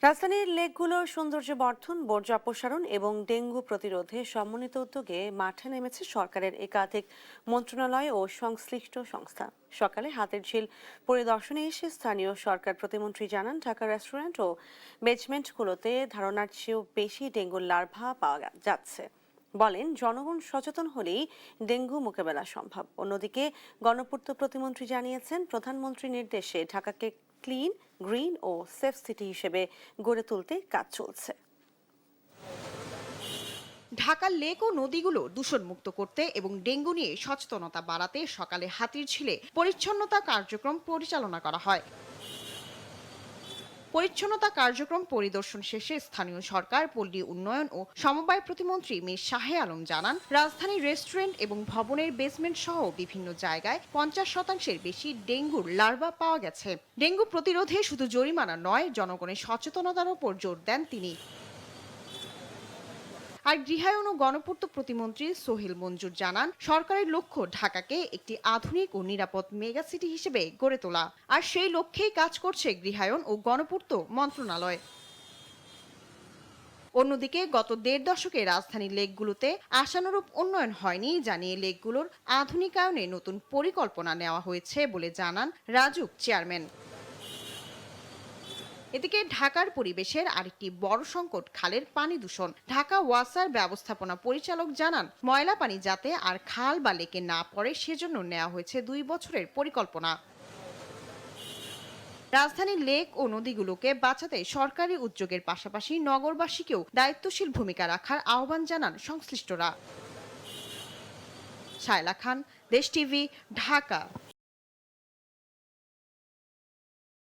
রাজধানীর লেকগুলোর সৌন্দর্য বর্ধন, বর্জ্য অপসারণ এবং ডেঙ্গু প্রতিরোধে সমন্বিত উদ্যোগে মাঠে নেমেছে সরকারের একাধিক মন্ত্রণালয় ও সংশ্লিষ্ট সংস্থা। সকালে হাতিরঝিল পরিদর্শনে এসে স্থানীয় সরকার প্রতিমন্ত্রী জানান, ঢাকা রেস্টুরেন্ট ও বেজমেন্টগুলোতে ধারণার চেয়েও বেশি ডেঙ্গুর লার্ভা পাওয়া যাচ্ছে। বলেন, জনগণ সচেতন হলেই ডেঙ্গু মোকাবেলা সম্ভব। অন্যদিকে গণপূর্ত প্রতিমন্ত্রী জানিয়েছেন, প্রধানমন্ত্রীর নির্দেশে ঢাকাকে ক্লিন, গ্রিন ও সেফ সিটি হিসেবে গড়ে তুলতে কাজ চলছে। ঢাকার লেক ও নদীগুলো দূষণমুক্ত করতে এবং ডেঙ্গু নিয়ে সচেতনতা বাড়াতে সকালে হাতিরঝিলে পরিচ্ছন্নতা কার্যক্রম পরিচালনা করা হয়। পরিচ্ছন্নতা কার্যক্রম পরিদর্শন শেষে স্থানীয় সরকার, পল্লী উন্নয়ন ও সমবায় প্রতিমন্ত্রী মীর শাহে আলম জানান, রাজধানীর রেস্টুরেন্ট এবং ভবনের বেসমেন্ট সহ বিভিন্ন জায়গায় 50% বেশি ডেঙ্গুর লার্ভা পাওয়া গেছে। ডেঙ্গু প্রতিরোধে শুধু জরিমানা নয়, জনগণের সচেতনতার উপর জোর দেন তিনি। আর গৃহায়ন ও গণপূর্ত প্রতিমন্ত্রী সোহেল মঞ্জুর জানান, সরকারের লক্ষ্য ঢাকাকে একটি আধুনিক ও নিরাপদ মেগা সিটি হিসেবে গড়ে তোলা। আর সেই লক্ষ্যেই কাজ করছে গৃহায়ন ও গণপূর্ত মন্ত্রণালয়। অন্যদিকে গত ১.৫ দশকে রাজধানীর লেকগুলোতে আশানুরূপ উন্নয়ন হয়নি জানিয়ে লেকগুলোর আধুনিকায়নে নতুন পরিকল্পনা নেওয়া হয়েছে বলে জানান রাজুক চেয়ারম্যান। এদিকে ঢাকার পরিবেশের আরেকটি বড় সংকট খালের পানি দূষণ। ঢাকা ওয়াসার ব্যবস্থাপনা পরিচালক জানান, ময়লা পানি যাতে আর খাল বা লেকে না পড়ে সেজন্য নেওয়া হয়েছে ২ বছরের পরিকল্পনা। রাজধানীর লেক ও নদীগুলোকে বাঁচাতে সরকারি উদ্যোগের পাশাপাশি নগরবাসীকেও দায়িত্বশীল ভূমিকা রাখার আহ্বান জানান সংশ্লিষ্টরা। শায়লা খান, দেশ টিভি, ঢাকা।